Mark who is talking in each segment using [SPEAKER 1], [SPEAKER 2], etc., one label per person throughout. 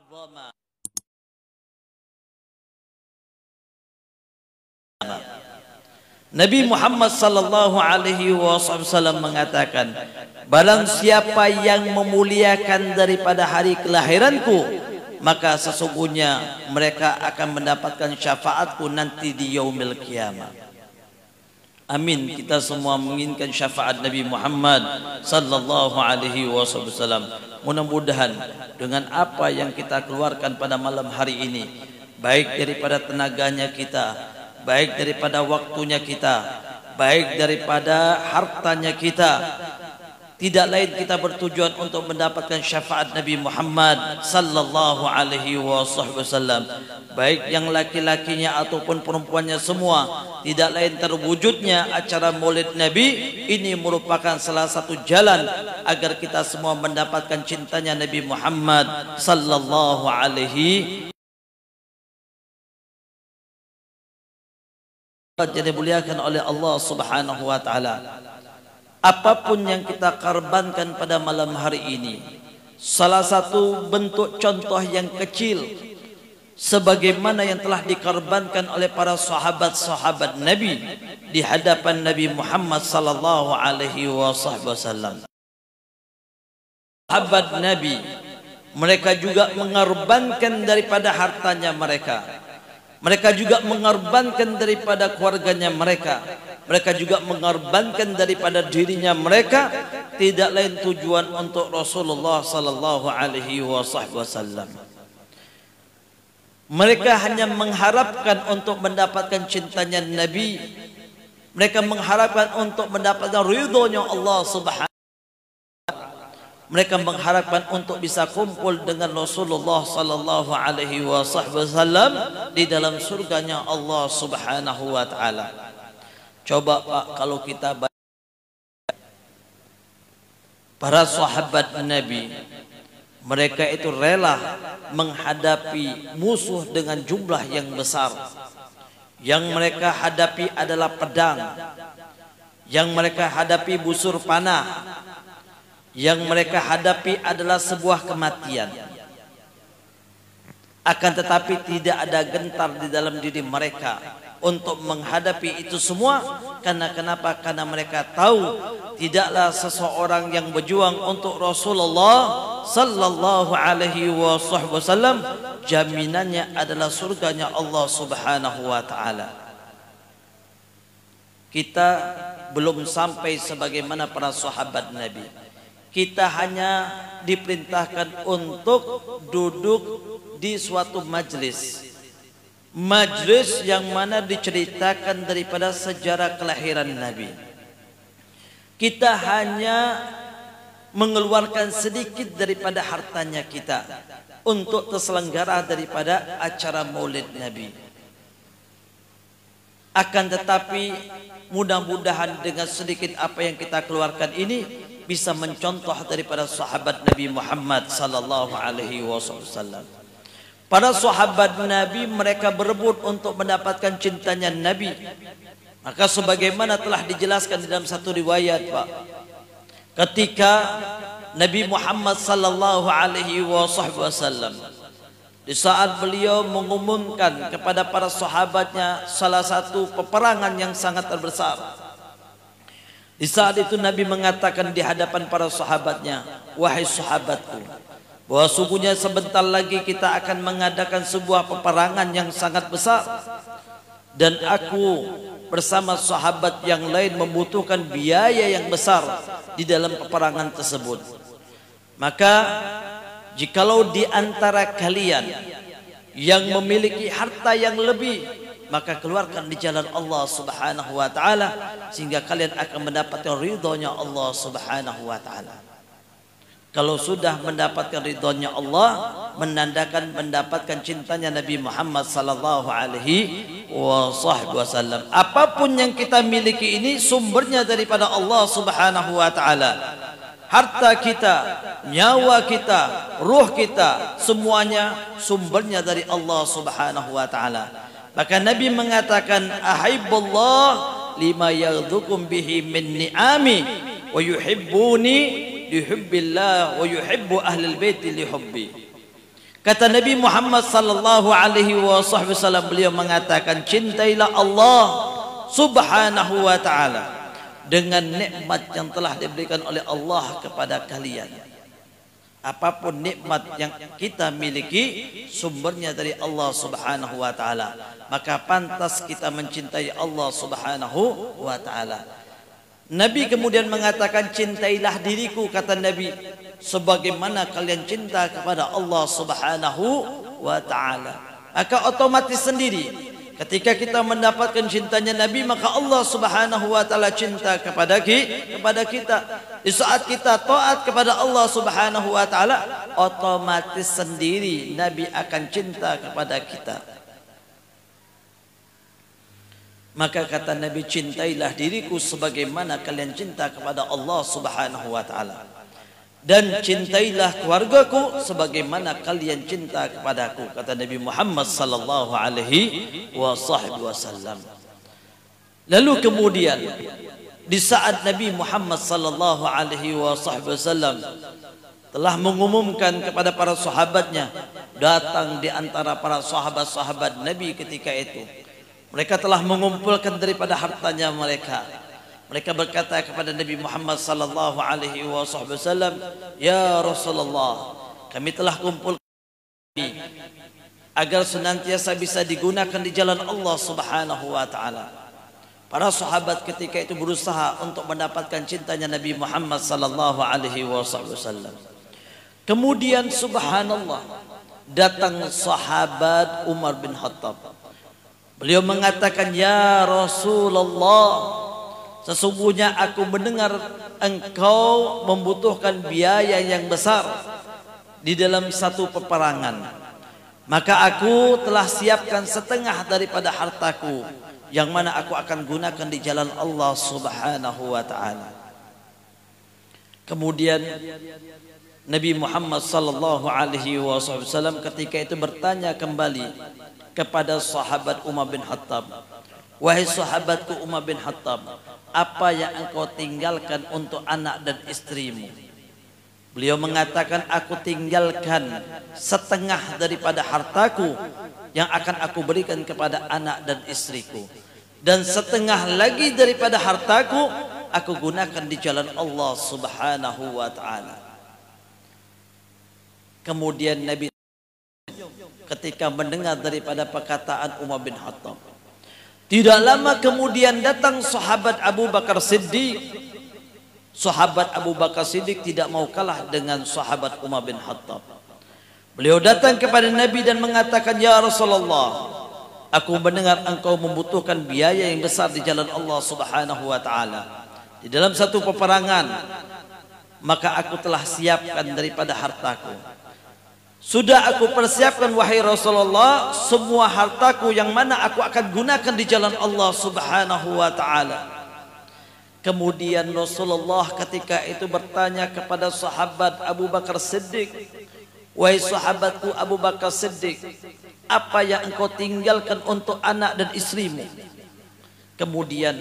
[SPEAKER 1] 'azzama. Nabi Muhammad sallallahu alaihi wasallam mengatakan, barang siapa yang memuliakan daripada hari kelahiranku, maka sesungguhnya mereka akan mendapatkan syafaatku nanti di yaumil qiyamah. Amin. Kita semua menginginkan syafaat Nabi Muhammad sallallahu alaihi wasallam. Mudah-mudahan dengan apa yang kita keluarkan pada malam hari ini, baik daripada tenaganya kita, baik daripada waktunya kita, baik daripada hartanya kita, tidak lain kita bertujuan untuk mendapatkan syafaat Nabi Muhammad sallallahu alaihi wasallam, baik yang laki-lakinya ataupun perempuannya semua. Tidak lain terwujudnya acara Maulid Nabi ini merupakan salah satu jalan agar kita semua mendapatkan cintanya Nabi Muhammad sallallahu alaihi jadi dimuliakan oleh Allah Subhanahu wa taala. Apapun yang kita korbankan pada malam hari ini, salah satu bentuk contoh yang kecil sebagaimana yang telah dikorbankan oleh para sahabat-sahabat Nabi di hadapan Nabi Muhammad sallallahu alaihi wasallam. Sahabat Nabi, mereka juga mengorbankan daripada hartanya mereka. Mereka juga mengorbankan daripada keluarganya mereka. Mereka juga mengorbankan daripada dirinya mereka, tidak lain tujuan untuk Rasulullah sallallahu alaihi wasallam. Mereka hanya mengharapkan untuk mendapatkan cintanya Nabi. Mereka mengharapkan untuk mendapatkan ridhonya Allah Subhanahu. Mereka mengharapkan untuk bisa kumpul dengan Rasulullah sallallahu alaihi wasallam di dalam surganya Allah Subhanahu wa taala. Coba Pak, kalau kita baca para sahabat Nabi, mereka itu rela menghadapi musuh dengan jumlah yang besar. Yang mereka hadapi adalah pedang, yang mereka hadapi busur panah, yang mereka hadapi adalah sebuah kematian. Akan tetapi tidak ada gentar di dalam diri mereka untuk menghadapi itu semua. Karena kenapa? Karena mereka tahu tidaklah seseorang yang berjuang untuk Rasulullah sallallahu alaihi wasallam jaminannya adalah surganya Allah Subhanahu wa taala. Kita belum sampai sebagaimana para sahabat Nabi. Kita hanya diperintahkan untuk duduk di suatu majlis yang mana diceritakan daripada sejarah kelahiran Nabi. Kita hanya mengeluarkan sedikit daripada hartanya kita untuk terselenggara daripada acara Maulid Nabi. Akan tetapi mudah-mudahan dengan sedikit apa yang kita keluarkan ini bisa mencontoh daripada sahabat Nabi Muhammad sallallahu alaihi wasallam. Para sahabat Nabi mereka berebut untuk mendapatkan cintanya Nabi. Maka sebagaimana telah dijelaskan di dalam satu riwayat, Pak, ketika Nabi Muhammad sallallahu alaihi wasallam di saat beliau mengumumkan kepada para sahabatnya salah satu peperangan yang sangat terbesar, di saat itu Nabi mengatakan di hadapan para sahabatnya, wahai sahabatku, bahwa sungguhnya sebentar lagi kita akan mengadakan sebuah peperangan yang sangat besar, dan aku bersama sahabat yang lain membutuhkan biaya yang besar di dalam peperangan tersebut. Maka jikalau di antara kalian yang memiliki harta yang lebih, maka keluarkan di jalan Allah Subhanahu wa taala sehingga kalian akan mendapatkan ridhonya Allah Subhanahu wa taala. Kalau sudah mendapatkan ridhonya Allah, menandakan mendapatkan cintanya Nabi Muhammad sallallahu alaihi wasallam. Apapun yang kita miliki ini sumbernya daripada Allah Subhanahu wa taala. Harta kita, nyawa kita, ruh kita, semuanya sumbernya dari Allah Subhanahu wa taala. Maka Nabi mengatakan, ahibbullah lima yaghdhukum bihi min ni'ami wa yuhibbuni lihubbillah wa yuhibbu ahlul bait lihubbi. Kata Nabi Muhammad sallallahu alaihi wasallam, beliau mengatakan, cintailah Allah subhanahu wa ta'ala dengan nikmat yang telah diberikan oleh Allah kepada kalian. Apapun nikmat yang kita miliki, sumbernya dari Allah subhanahu wa ta'ala, maka pantas kita mencintai Allah subhanahu wa ta'ala. Nabi kemudian mengatakan, cintailah diriku, kata Nabi, sebagaimana kalian cinta kepada Allah subhanahu wa ta'ala. Maka otomatis sendiri ketika kita mendapatkan cintanya Nabi, maka Allah subhanahu wa ta'ala cinta kepada kita. Di saat kita taat kepada Allah subhanahu wa ta'ala, otomatis sendiri Nabi akan cinta kepada kita. Maka kata Nabi, cintailah diriku sebagaimana kalian cinta kepada Allah subhanahu wa ta'ala, dan cintailah keluargaku sebagaimana kalian cinta kepadaku, kata Nabi Muhammad sallallahu alaihi wasallam. Lalu kemudian di saat Nabi Muhammad sallallahu alaihi wasallam telah mengumumkan kepada para sahabatnya, datang di antara para sahabat-sahabat Nabi ketika itu, mereka telah mengumpulkan daripada hartanya mereka. Mereka berkata kepada Nabi Muhammad sallallahu alaihi wasallam, ya Rasulullah, kami telah kumpulkan agar senantiasa bisa digunakan di jalan Allah subhanahu wa ta'ala. Para sahabat ketika itu berusaha untuk mendapatkan cintanya Nabi Muhammad sallallahu alaihi wasallam. Kemudian subhanallah, datang sahabat Umar bin Khattab. Beliau mengatakan, ya Rasulullah, sesungguhnya aku mendengar engkau membutuhkan biaya yang besar di dalam satu peperangan. Maka aku telah siapkan setengah daripada hartaku, yang mana aku akan gunakan di jalan Allah subhanahu wa ta'ala. Kemudian Nabi Muhammad sallallahu alaihi wasallam ketika itu bertanya kembali kepada sahabat Umar bin Khattab, wahai sahabatku Umar bin Khattab, apa yang engkau tinggalkan untuk anak dan istrimu? Beliau mengatakan, aku tinggalkan setengah daripada hartaku yang akan aku berikan kepada anak dan istriku, dan setengah lagi daripada hartaku aku gunakan di jalan Allah subhanahu wa ta'ala. Kemudian Nabi ketika mendengar daripada perkataan Umar bin Khattab, tidak lama kemudian datang sahabat Abu Bakar Siddiq. Sahabat Abu Bakar Siddiq tidak mau kalah dengan sahabat Umar bin Khattab. Beliau datang kepada Nabi dan mengatakan, ya Rasulullah, aku mendengar engkau membutuhkan biaya yang besar di jalan Allah subhanahu wa ta'ala di dalam satu peperangan, maka aku telah siapkan daripada hartaku. Sudah aku persiapkan wahai Rasulullah semua hartaku yang mana aku akan gunakan di jalan Allah subhanahu wa ta'ala. Kemudian Rasulullah ketika itu bertanya kepada sahabat Abu Bakar Siddiq, wahai sahabatku Abu Bakar Siddiq, apa yang engkau tinggalkan untuk anak dan istrimu? Kemudian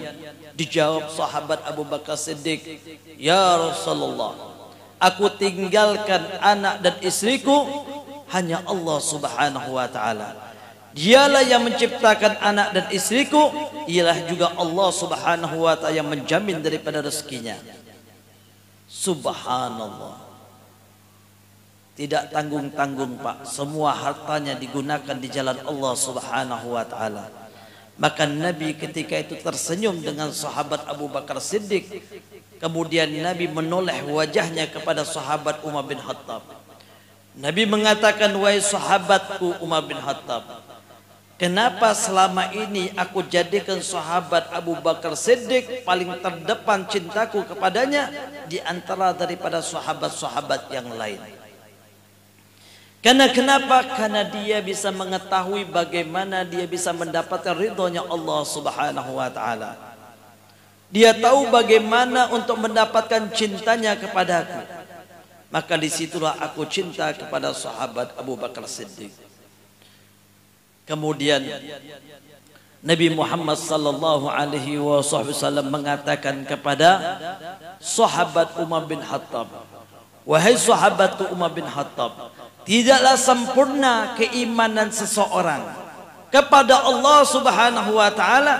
[SPEAKER 1] dijawab sahabat Abu Bakar Siddiq, ya Rasulullah, aku tinggalkan anak dan istriku hanya Allah subhanahu wa ta'ala. Dialah yang menciptakan anak dan istriku, ialah juga Allah subhanahu wa ta'ala yang menjamin daripada rezekinya. Subhanallah, tidak tanggung-tanggung Pak, semua hartanya digunakan di jalan Allah subhanahu wa ta'ala. Maka Nabi ketika itu tersenyum dengan sahabat Abu Bakar Siddiq. Kemudian Nabi menoleh wajahnya kepada sahabat Umar bin Khattab. Nabi mengatakan, wahai sahabatku Umar bin Khattab, kenapa selama ini aku jadikan sahabat Abu Bakar Siddiq paling terdepan cintaku kepadanya di antara daripada sahabat-sahabat yang lain? Karena kenapa? Karena dia bisa mengetahui bagaimana dia bisa mendapatkan ridhonya Allah subhanahu wa ta'ala. Dia tahu bagaimana untuk mendapatkan cintanya kepadaku. Maka disitulah aku cinta kepada sahabat Abu Bakar Siddiq. Kemudian Nabi Muhammad sallallahu alaihi wasallam mengatakan kepada sahabat Umar bin Khattab, wahai sahabatku Umar bin Khattab, tidaklah sempurna keimanan seseorang kepada Allah Subhanahu wa taala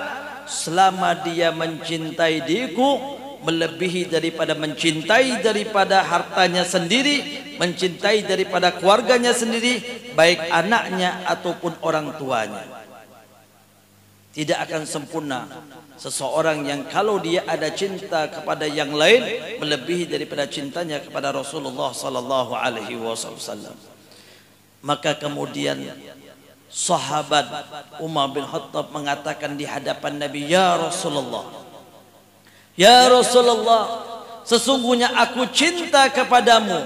[SPEAKER 1] selama dia mencintai diriku melebihi daripada mencintai daripada hartanya sendiri, mencintai daripada keluarganya sendiri, baik anaknya ataupun orang tuanya. Tidak akan sempurna seseorang yang kalau dia ada cinta kepada yang lain melebihi daripada cintanya kepada Rasulullah sallallahu alaihi wasallam. Maka kemudian sahabat Umar bin Khattab mengatakan di hadapan Nabi, "Ya Rasulullah, ya Rasulullah, sesungguhnya aku cinta kepadamu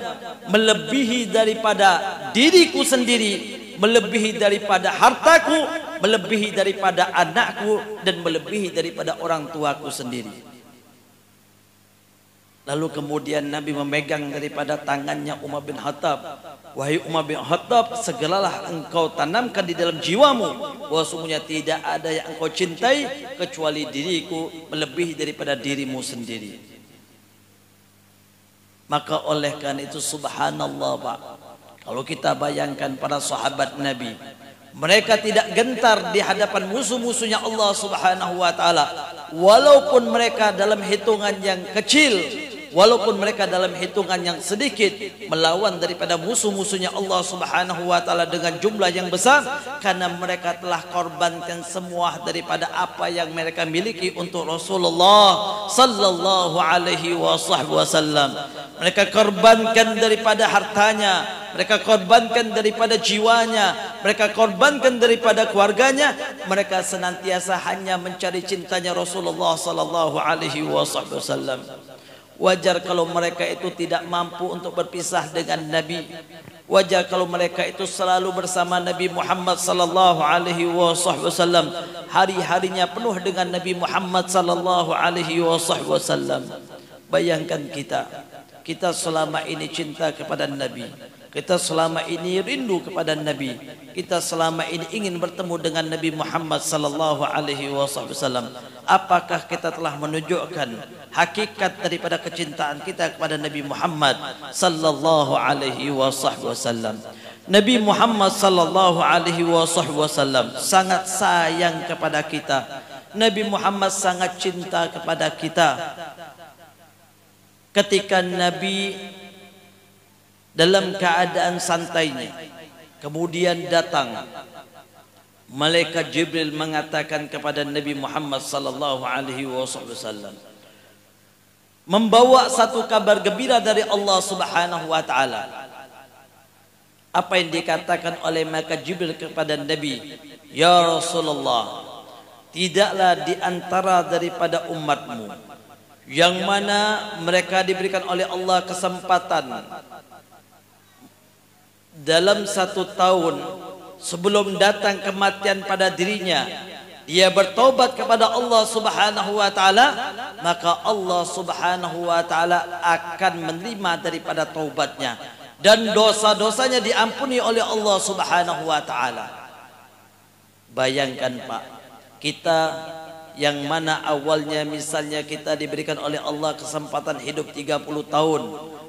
[SPEAKER 1] melebihi daripada diriku sendiri, melebihi daripada hartaku, melebihi daripada anakku, dan melebihi daripada orang tuaku sendiri." Lalu kemudian Nabi memegang daripada tangannya Umar bin Khattab, "Wahai Umar bin Khattab, segeralah engkau tanamkan di dalam jiwamu bahwa sungguhnya tidak ada yang engkau cintai kecuali diriku melebihi daripada dirimu sendiri." Maka oleh karena itu subhanallah Pak, kalau kita bayangkan para sahabat Nabi, mereka tidak gentar di hadapan musuh-musuhnya Allah Subhanahu wa taala, walaupun mereka dalam hitungan yang kecil, walaupun mereka dalam hitungan yang sedikit, melawan daripada musuh-musuhnya Allah Subhanahu wa taala dengan jumlah yang besar, karena mereka telah korbankan semua daripada apa yang mereka miliki untuk Rasulullah sallallahu alaihi wasallam. Mereka korbankan daripada hartanya, mereka korbankan daripada jiwanya, mereka korbankan daripada keluarganya. Mereka senantiasa hanya mencari cintanya Rasulullah sallallahu alaihi wasallam. Wajar kalau mereka itu tidak mampu untuk berpisah dengan Nabi. Wajar kalau mereka itu selalu bersama Nabi Muhammad sallallahu alaihi wasallam. Hari-harinya penuh dengan Nabi Muhammad sallallahu alaihi wasallam. Bayangkan kita selama ini cinta kepada Nabi, kita selama ini rindu kepada Nabi, kita selama ini ingin bertemu dengan Nabi Muhammad sallallahu alaihi wasallam. Apakah kita telah menunjukkan hakikat daripada kecintaan kita kepada Nabi Muhammad sallallahu alaihi wasallam? Nabi Muhammad sallallahu alaihi wasallam sangat sayang kepada kita. Nabi Muhammad sangat cinta kepada kita. Ketika Nabi dalam keadaan santainya, kemudian datang malaikat Jibril mengatakan kepada Nabi Muhammad sallallahu alaihi wasallam, membawa satu kabar gembira dari Allah Subhanahu wa taala. Apa yang dikatakan oleh malaikat Jibril kepada Nabi? "Ya Rasulullah, tidaklah di antara daripada umatmu yang mana mereka diberikan oleh Allah kesempatan dalam 1 tahun sebelum datang kematian pada dirinya, dia bertobat kepada Allah Subhanahu wa taala, maka Allah Subhanahu wa taala akan menerima daripada taubatnya dan dosa-dosanya diampuni oleh Allah Subhanahu wa taala." Bayangkan Pak, kita yang mana awalnya misalnya kita diberikan oleh Allah kesempatan hidup 30 tahun,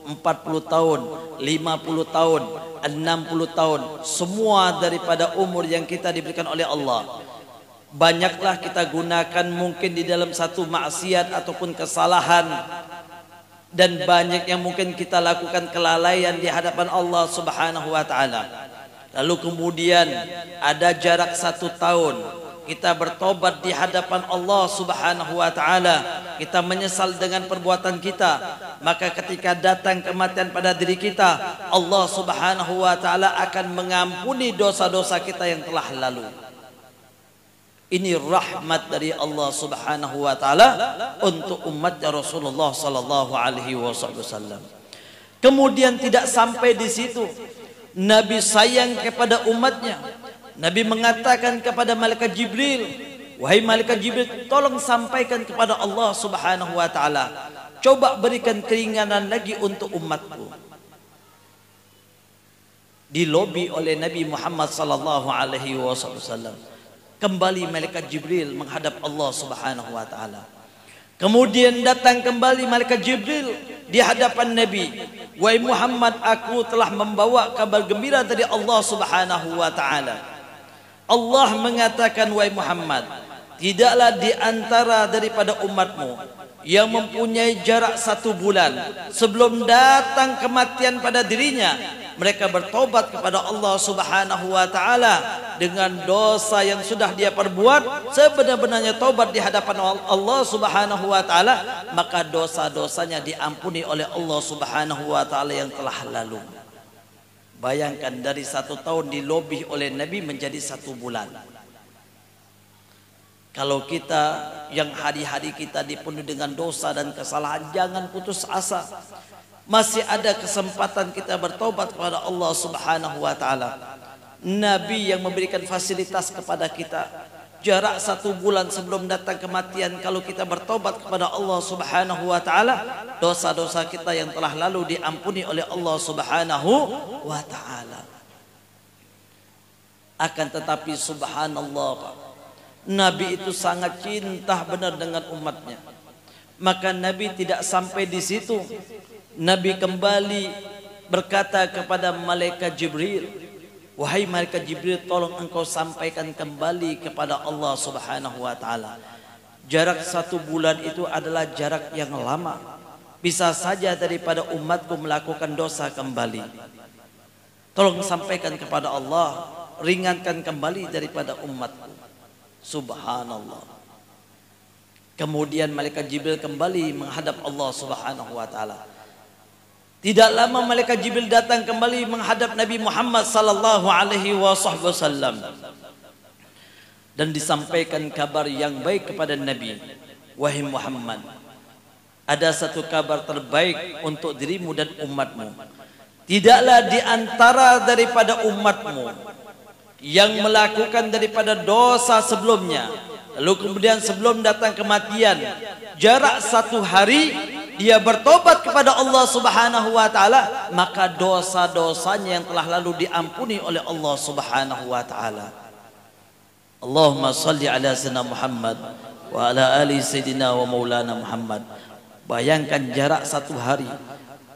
[SPEAKER 1] 40 tahun, 50 tahun, 60 tahun, semua daripada umur yang kita diberikan oleh Allah. Banyaklah kita gunakan mungkin di dalam satu maksiat ataupun kesalahan, dan banyak yang mungkin kita lakukan kelalaian di hadapan Allah Subhanahu wa taala. Lalu kemudian ada jarak 1 tahun, kita bertobat di hadapan Allah Subhanahu wa taala, kita menyesal dengan perbuatan kita, maka ketika datang kematian pada diri kita, Allah Subhanahu wa taala akan mengampuni dosa-dosa kita yang telah lalu. Ini rahmat dari Allah Subhanahu wa taala untuk umatnya Rasulullah sallallahu alaihi wasallam. Kemudian tidak sampai di situ, Nabi sayang kepada umatnya. Nabi mengatakan kepada malaikat Jibril, "Wahai malaikat Jibril, tolong sampaikan kepada Allah Subhanahu wa taala, coba berikan keringanan lagi untuk umatku." Dilobi oleh Nabi Muhammad sallallahu alaihi wasallam. Kembali malaikat Jibril menghadap Allah Subhanahu wa taala. Kemudian datang kembali malaikat Jibril di hadapan Nabi, "Wahai Muhammad, aku telah membawa kabar gembira dari Allah Subhanahu wa taala." Allah mengatakan, "Wahai Muhammad, tidaklah di antara daripada umatmu yang mempunyai jarak 1 bulan sebelum datang kematian pada dirinya, mereka bertobat kepada Allah Subhanahu wa taala dengan dosa yang sudah dia perbuat, sebenar-benarnya tobat di hadapan Allah Subhanahu wa taala, maka dosa-dosanya diampuni oleh Allah Subhanahu wa taala yang telah lalu." Bayangkan, dari 1 tahun dilobih oleh Nabi menjadi 1 bulan. Kalau kita yang hari-hari kita dipenuhi dengan dosa dan kesalahan, jangan putus asa. Masih ada kesempatan kita bertobat kepada Allah Subhanahu wa taala. Nabi yang memberikan fasilitas kepada kita, jarak 1 bulan sebelum datang kematian, kalau kita bertobat kepada Allah Subhanahu wa taala, dosa-dosa kita yang telah lalu diampuni oleh Allah Subhanahu wa taala. Akan tetapi subhanallah, Pak, Nabi itu sangat cinta benar dengan umatnya. Maka Nabi tidak sampai di situ. Nabi kembali berkata kepada malaikat Jibril, "Wahai malaikat Jibril, tolong engkau sampaikan kembali kepada Allah Subhanahu wa taala. Jarak 1 bulan itu adalah jarak yang lama. Bisa saja daripada umatku melakukan dosa kembali. Tolong sampaikan kepada Allah, ringankan kembali daripada umatku." Subhanallah. Kemudian malaikat Jibril kembali menghadap Allah Subhanahu wa taala. Tidak lama malaikat Jibril datang kembali menghadap Nabi Muhammad sallallahu alaihi wasallam dan disampaikan kabar yang baik kepada Nabi. "Wahai Muhammad, ada 1 kabar terbaik untuk dirimu dan umatmu. Tidaklah di antara daripada umatmu yang melakukan daripada dosa sebelumnya, lalu kemudian sebelum datang kematian, jarak 1 hari dia bertobat kepada Allah Subhanahu wa taala, maka dosa-dosanya yang telah lalu diampuni oleh Allah Subhanahu wa taala." Allahumma salli ala sayyidina Muhammad wa ala ali sayyidina wa maulana Muhammad. Bayangkan jarak 1 hari.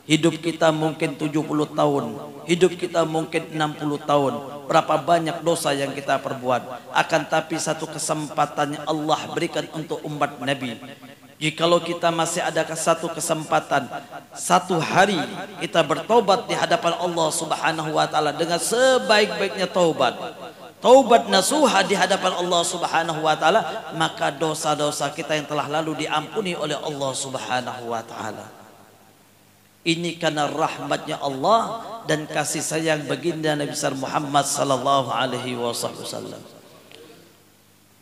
[SPEAKER 1] Hidup kita mungkin 70 tahun, hidup kita mungkin 60 tahun. Berapa banyak dosa yang kita perbuat. Akan tapi 1 kesempatan yang Allah berikan untuk umat Nabi. Jikalau kita masih ada 1 kesempatan, 1 hari kita bertobat di hadapan Allah Subhanahu wa taala dengan sebaik-baiknya taubat, taubat nasuha di hadapan Allah Subhanahu wa taala, maka dosa-dosa kita yang telah lalu diampuni oleh Allah Subhanahu wa taala. Ini karena rahmatnya Allah dan kasih sayang baginda Nabi besar Muhammad sallallahu alaihi wasallam.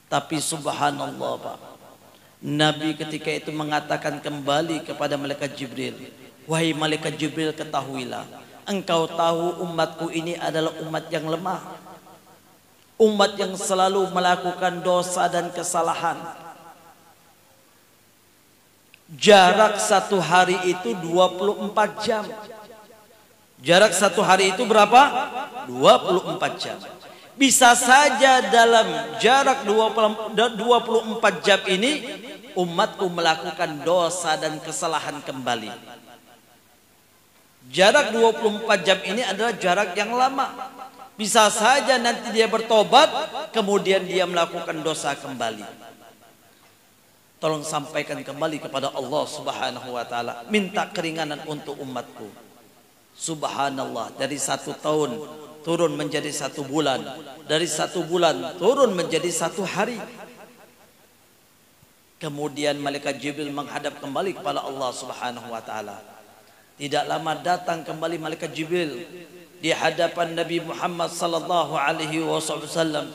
[SPEAKER 1] Tapi subhanallah, Pak, Nabi ketika itu mengatakan kembali kepada malaikat Jibril, "Wahai malaikat Jibril, ketahuilah, engkau tahu umatku ini adalah umat yang lemah, umat yang selalu melakukan dosa dan kesalahan. Jarak 1 hari itu 24 jam. Jarak 1 hari itu berapa? 24 jam. Bisa saja dalam jarak 24 jam ini umatku melakukan dosa dan kesalahan kembali. Jarak 24 jam ini adalah jarak yang lama. Bisa saja nanti dia bertobat, kemudian dia melakukan dosa kembali. Tolong sampaikan kembali kepada Allah Subhanahu wa taala, minta keringanan untuk umatku. Subhanallah, dari 1 tahun turun menjadi 1 bulan, dari 1 bulan turun menjadi 1 hari. Kemudian malaikat Jibril menghadap kembali kepada Allah Subhanahu wa taala. Tidak lama datang kembali malaikat Jibril di hadapan Nabi Muhammad sallallahu alaihi wasallam.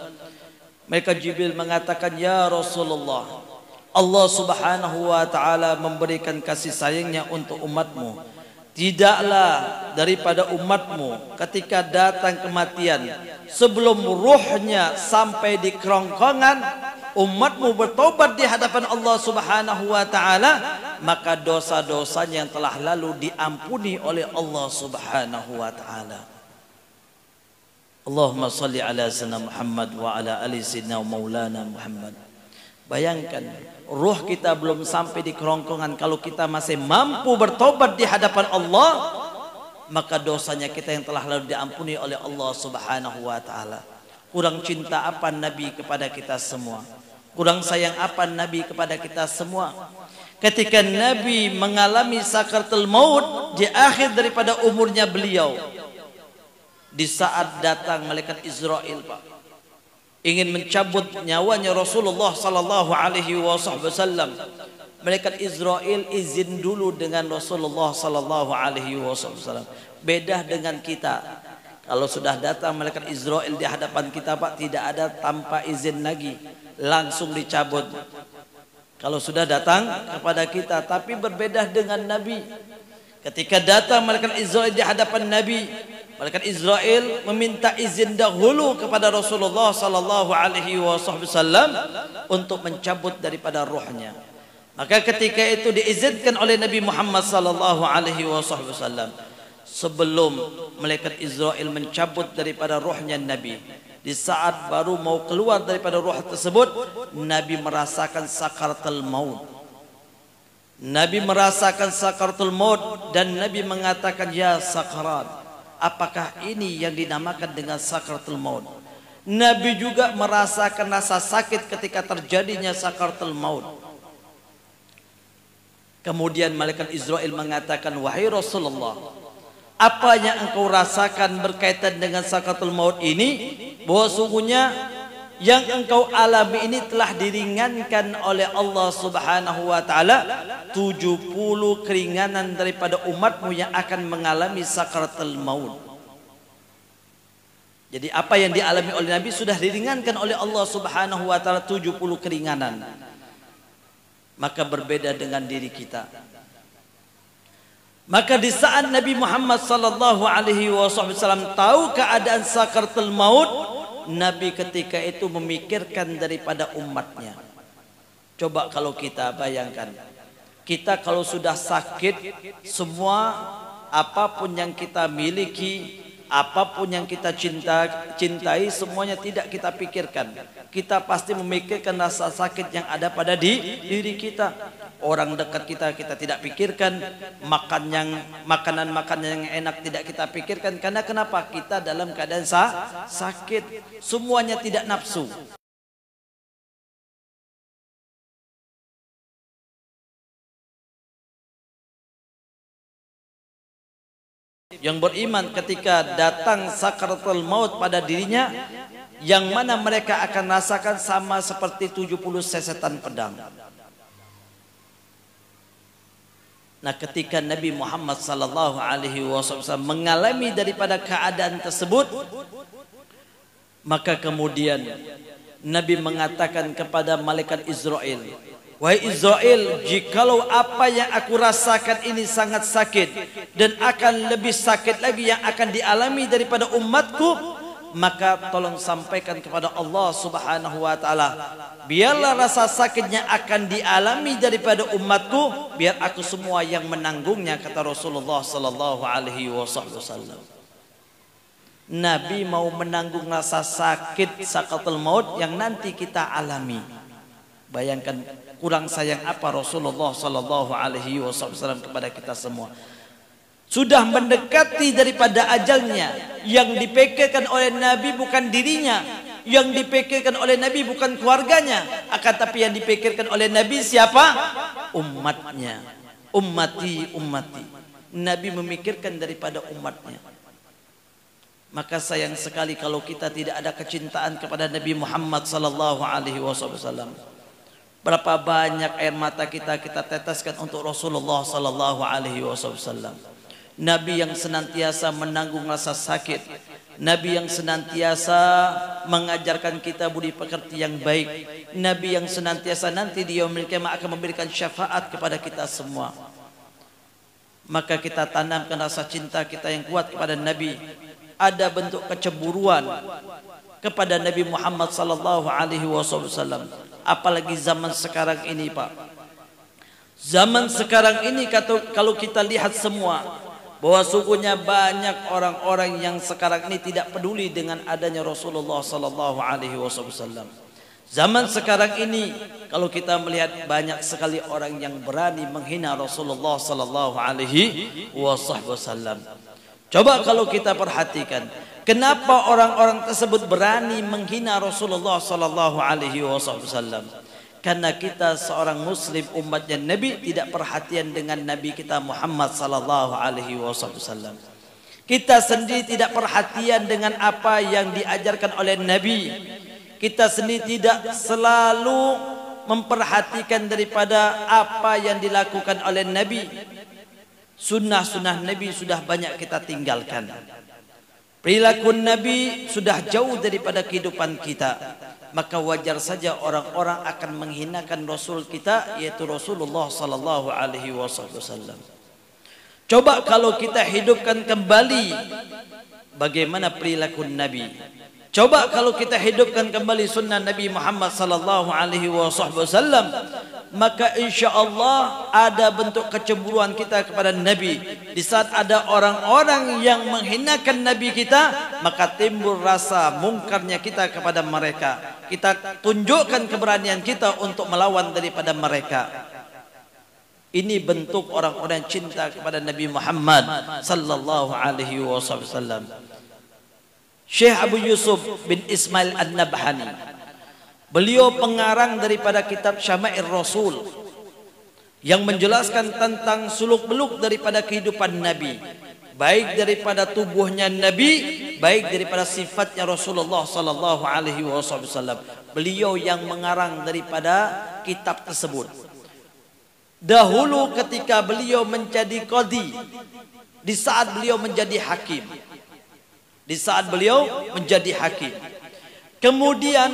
[SPEAKER 1] Malaikat Jibril mengatakan, "Ya Rasulullah, Allah Subhanahu wa taala memberikan kasih sayangnya untuk umatmu. Tidaklah daripada umatmu ketika datang kematian, sebelum ruhnya sampai di kerongkongan, umatmu bertobat di hadapan Allah Subhanahu wa taala, maka dosa-dosanya yang telah lalu diampuni oleh Allah Subhanahu wa taala." Allahumma salli ala sayyidina Muhammad wa ala ali sayyidina maulana Muhammad. Bayangkan, ruh kita belum sampai di kerongkongan, kalau kita masih mampu bertobat di hadapan Allah, maka dosanya kita yang telah lalu diampuni oleh Allah Subhanahu wa taala. Kurang cinta apa Nabi kepada kita semua? Kurang sayang apa Nabi kepada kita semua? Ketika Nabi mengalami sakaratul maut di akhir daripada umurnya beliau, di saat datang malaikat Israel, Pak, ingin mencabut nyawanya Rasulullah sallallahu alaihi wasallam, malaikat Israel izin dulu dengan Rasulullah sallallahu alaihi wasallam. Beda dengan kita, kalau sudah datang malaikat Israel di hadapan kita, Pak, tidak ada tanpa izin lagi, langsung dicabut. Kalau sudah datang kepada kita. Tapi berbeda dengan Nabi, ketika datang malaikat Israel di hadapan Nabi, malaikat Israel meminta izin dahulu kepada Rasulullah sallallahu alaihi wasallam untuk mencabut daripada ruhnya. Maka ketika itu diizinkan oleh Nabi Muhammad sallallahu alaihi wasallam. Sebelum malaikat Israel mencabut daripada ruhnya Nabi, di saat baru mau keluar daripada ruh tersebut, Nabi merasakan sakaratul maut. Nabi merasakan sakaratul maut dan Nabi mengatakan, ya sakarat, apakah ini yang dinamakan dengan sakaratul maut? Nabi juga merasakan rasa sakit ketika terjadinya sakaratul maut. Kemudian malaikat Israel mengatakan, wahai Rasulullah, apa yang engkau rasakan berkaitan dengan sakaratul maut ini? Bahwa sungguhnya yang engkau alami ini telah diringankan oleh Allah Subhanahu wa taala 70 keringanan daripada umatmu yang akan mengalami sakaratul maut. Jadi apa yang dialami oleh Nabi sudah diringankan oleh Allah Subhanahu wa taala 70 keringanan. Maka berbeda dengan diri kita. Maka di saat Nabi Muhammad sallallahu alaihi wasallam tahu keadaan sakaratul maut, Nabi ketika itu memikirkan daripada umatnya. Coba kalau kita bayangkan, kita kalau sudah sakit, semua apapun yang kita miliki, apapun yang kita cintai, semuanya tidak kita pikirkan. Kita pasti memikirkan rasa sakit yang ada pada diri kita. Orang dekat kita tidak pikirkan, makanan yang enak tidak kita pikirkan. Karena kenapa? Kita dalam keadaan sakit, semuanya tidak nafsu. Yang beriman ketika datang sakaratul maut pada dirinya, yang mana mereka akan rasakan sama seperti 70 sesetan pedang. Nah, ketika Nabi Muhammad sallallahu alaihi wasallam mengalami daripada keadaan tersebut, maka kemudian Nabi mengatakan kepada malaikat Israel, wahai Israel, jikalau apa yang aku rasakan ini sangat sakit dan akan lebih sakit lagi yang akan dialami daripada umatku, maka tolong sampaikan kepada Allah Subhanahu wa taala, biarlah rasa sakitnya akan dialami daripada umatku, biar aku semua yang menanggungnya, kata Rasulullah sallallahu alaihi wasallam. Nabi mau menanggung rasa sakit sakaratul maut yang nanti kita alami. Bayangkan kurang sayang apa Rasulullah sallallahu alaihi wasallam kepada kita semua. Sudah mendekati daripada ajalnya. Yang dipikirkan oleh Nabi bukan dirinya, yang dipikirkan oleh Nabi bukan keluarganya, akan tapi yang dipikirkan oleh Nabi siapa? Umatnya. Ummati, ummati. Nabi memikirkan daripada umatnya. Maka sayang sekali kalau kita tidak ada kecintaan kepada Nabi Muhammad sallallahu alaihi wasallam. Berapa banyak air mata kita teteskan untuk Rasulullah sallallahu alaihi wasallam. Nabi yang senantiasa menanggung rasa sakit, Nabi yang senantiasa mengajarkan kita budi pekerti yang baik, Nabi yang senantiasa nanti di yaumil qiyamah akan memberikan syafaat kepada kita semua. Maka kita tanamkan rasa cinta kita yang kuat kepada Nabi. Ada bentuk kecemburuan kepada Nabi Muhammad sallallahu alaihi wasallam, apalagi zaman sekarang ini, Pak. Zaman sekarang ini kalau kita lihat semua, bahwa sungguhnya banyak orang-orang yang sekarang ini tidak peduli dengan adanya Rasulullah sallallahu alaihi wasallam. Zaman sekarang ini kalau kita melihat banyak sekali orang yang berani menghina Rasulullah sallallahu alaihi wasallam. Coba kalau kita perhatikan, kenapa orang-orang tersebut berani menghina Rasulullah sallallahu alaihi wasallam? Karena kita seorang muslim umatnya Nabi tidak perhatian dengan Nabi kita Muhammad sallallahu alaihi wasallam. Kita sendiri tidak perhatian dengan apa yang diajarkan oleh Nabi. Kita sendiri tidak selalu memperhatikan daripada apa yang dilakukan oleh Nabi. Sunnah-sunnah Nabi sudah banyak kita tinggalkan. Perilaku Nabi sudah jauh daripada kehidupan kita. Maka wajar saja orang-orang akan menghinakan Rasul kita, yaitu Rasulullah sallallahu alaihi wasallam. Coba kalau kita hidupkan kembali bagaimana perilaku Nabi. Coba kalau kita hidupkan kembali sunnah Nabi Muhammad sallallahu alaihi wasallam, maka insyaallah ada bentuk kecemburuan kita kepada Nabi. Di saat ada orang-orang yang menghinakan Nabi kita, maka timbul rasa mungkarnya kita kepada mereka. Kita tunjukkan keberanian kita untuk melawan daripada mereka. Ini bentuk orang-orang cinta kepada Nabi Muhammad sallallahu alaihi wasallam. Syekh Abu Yusuf bin Ismail An-Nabhani, beliau pengarang daripada kitab Syama'ir Rasul yang menjelaskan tentang suluk-beluk daripada kehidupan Nabi, baik daripada tubuhnya Nabi, baik daripada sifatnya Rasulullah sallallahu alaihi wasallam. Beliau yang mengarang daripada kitab tersebut. Dahulu ketika beliau menjadi qadhi, di saat beliau menjadi hakim, kemudian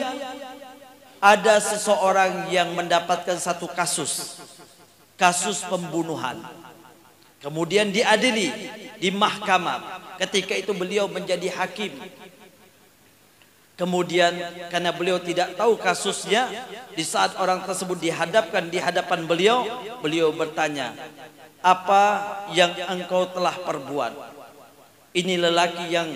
[SPEAKER 1] ada seseorang yang mendapatkan satu kasus pembunuhan, kemudian diadili di mahkamah. Ketika itu beliau menjadi hakim. Kemudian karena beliau tidak tahu kasusnya, di saat orang tersebut dihadapkan di hadapan beliau, beliau bertanya, apa yang engkau telah perbuat? Ini lelaki yang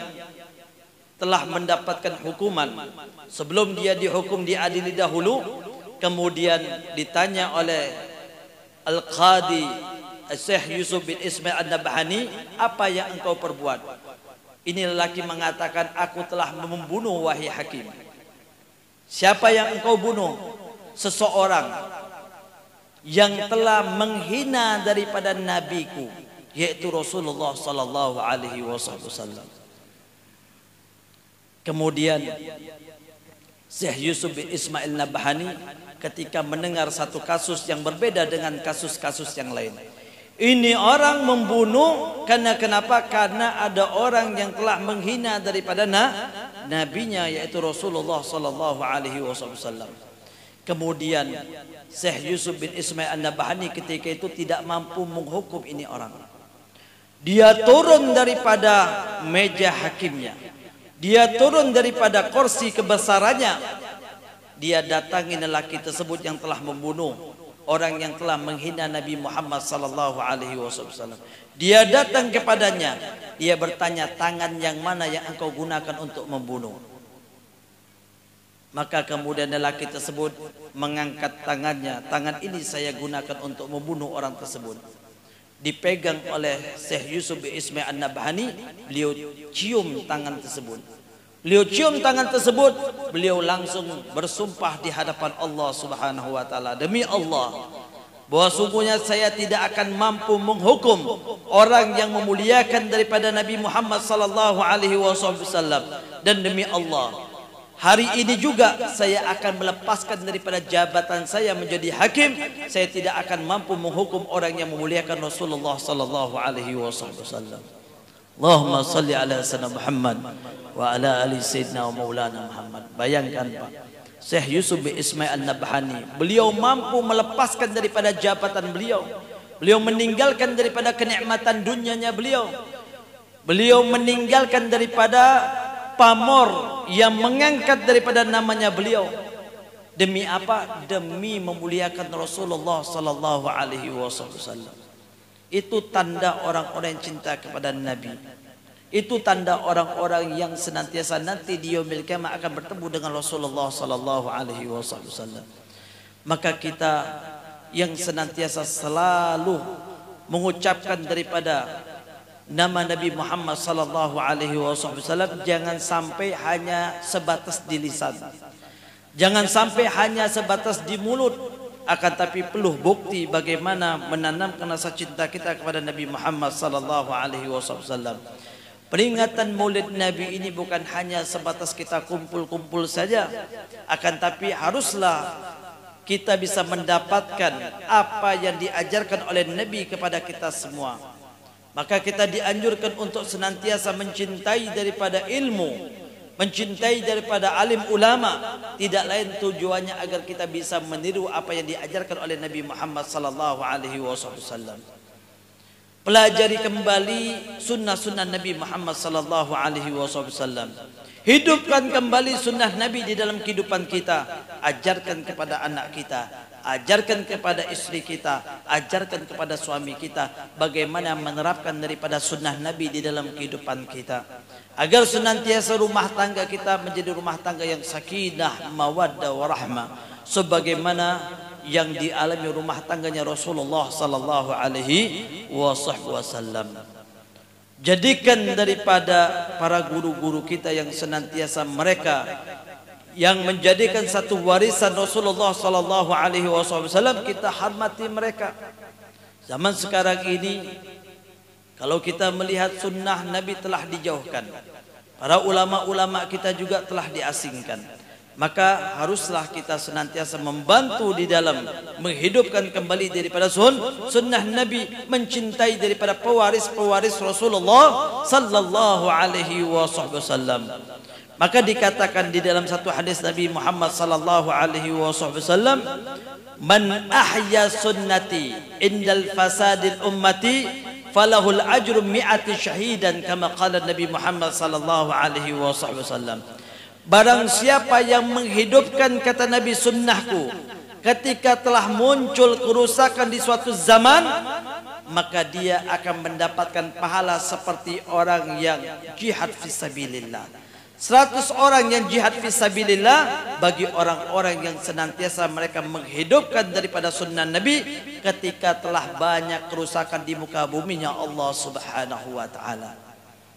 [SPEAKER 1] telah mendapatkan hukuman. Sebelum dia dihukum diadili dahulu, kemudian ditanya oleh Al-Qadi Syekh Yusuf bin Ismail An-Nabhani, apa yang engkau perbuat? Ini lelaki mengatakan, aku telah membunuh wahai hakim. Siapa yang engkau bunuh? Seseorang yang telah menghina daripada nabiku, yaitu Rasulullah sallallahu alaihi wasallam. Kemudian Syekh Yusuf bin Ismail Nabhani ketika mendengar satu kasus yang berbeda dengan kasus-kasus yang lain. Ini orang membunuh karena kenapa? Karena ada orang yang telah menghina daripada nabinya, yaitu Rasulullah sallallahu alaihi wasallam. Kemudian Syekh Yusuf bin Ismail An-Nabhani ketika itu tidak mampu menghukum ini orang. Dia turun daripada meja hakimnya. Dia turun daripada kursi kebesarannya. Dia datangi lelaki tersebut yang telah membunuh, orang yang telah menghina Nabi Muhammad sallallahu alaihi wasallam. Dia datang kepadanya. Dia bertanya, tangan yang mana yang engkau gunakan untuk membunuh? Maka kemudian lelaki tersebut mengangkat tangannya. Tangan ini saya gunakan untuk membunuh orang tersebut. Dipegang oleh Syekh Yusuf bin Ismail An-Nabhani, beliau cium tangan tersebut. Beliau langsung bersumpah di hadapan Allah Subhanahu wa taala, demi Allah bahwa sungguhnya saya tidak akan mampu menghukum orang yang memuliakan daripada Nabi Muhammad sallallahu alaihi wasallam, dan demi Allah hari ini juga saya akan melepaskan daripada jabatan saya menjadi hakim. Saya tidak akan mampu menghukum orang yang memuliakan Rasulullah sallallahu alaihi wasallam. Allahumma salli ala sayyidina Muhammad wa ala ali sayyidina wa maulana Muhammad. Bayangkan Pak, Syekh Yusuf bin Ismail An-Nabhani, beliau mampu melepaskan daripada jabatan beliau. Beliau meninggalkan daripada kenikmatan dunianya beliau. Beliau meninggalkan daripada pamor yang mengangkat daripada namanya beliau. Demi apa? Demi memuliakan Rasulullah sallallahu alaihi wasallam. Itu tanda orang-orang yang cinta kepada Nabi. Itu tanda orang-orang yang senantiasa nanti di yaumil qiyamah akan bertemu dengan Rasulullah sallallahu alaihi wasallam. Maka kita yang senantiasa selalu mengucapkan daripada nama Nabi Muhammad sallallahu alaihi wasallam, jangan sampai hanya sebatas di lisan. Jangan sampai hanya sebatas di mulut, akan tapi perlu bukti bagaimana menanamkan rasa cinta kita kepada Nabi Muhammad sallallahu alaihi wasallam. Peringatan Maulid Nabi ini bukan hanya sebatas kita kumpul-kumpul saja, akan tapi haruslah kita bisa mendapatkan apa yang diajarkan oleh Nabi kepada kita semua. Maka kita dianjurkan untuk senantiasa mencintai daripada ilmu, mencintai daripada alim ulama, tidak lain tujuannya agar kita bisa meniru apa yang diajarkan oleh Nabi Muhammad sallallahu alaihi wasallam. Pelajari kembali sunnah-sunnah Nabi Muhammad sallallahu alaihi wasallam. Hidupkan kembali sunnah Nabi di dalam kehidupan kita. Ajarkan kepada anak kita, ajarkan kepada istri kita, ajarkan kepada suami kita bagaimana menerapkan daripada sunnah Nabi di dalam kehidupan kita, agar senantiasa rumah tangga kita menjadi rumah tangga yang sakinah, mawaddah, warahmah, sebagaimana yang dialami rumah tangganya Rasulullah sallallahu alaihi wasallam. Jadikan daripada para guru-guru kita yang senantiasa mereka yang menjadikan satu warisan Rasulullah sallallahu alaihi wasallam, kita hormati mereka. Zaman sekarang ini kalau kita melihat sunnah Nabi telah dijauhkan, para ulama-ulama kita juga telah diasingkan, maka haruslah kita senantiasa membantu di dalam menghidupkan kembali daripada sunnah Nabi, mencintai daripada pewaris-pewaris Rasulullah sallallahu alaihi wasallam. Maka dikatakan di dalam satu hadis Nabi Muhammad sallallahu alaihi wasallam, man ahya sunnati indal fasadil ummati falahul ajru mi'ati syahidan, kama qala Nabi Muhammad sallallahu alaihi wasallam. Barang siapa yang menghidupkan, kata Nabi, sunnahku ketika telah muncul kerusakan di suatu zaman, maka dia akan mendapatkan pahala seperti orang yang jihad fisabilillah. 100 orang yang jihad fisabilillah bagi orang-orang yang senantiasa mereka menghidupkan daripada sunnah Nabi ketika telah banyak kerusakan di muka buminya Allah subhanahu wa ta'ala.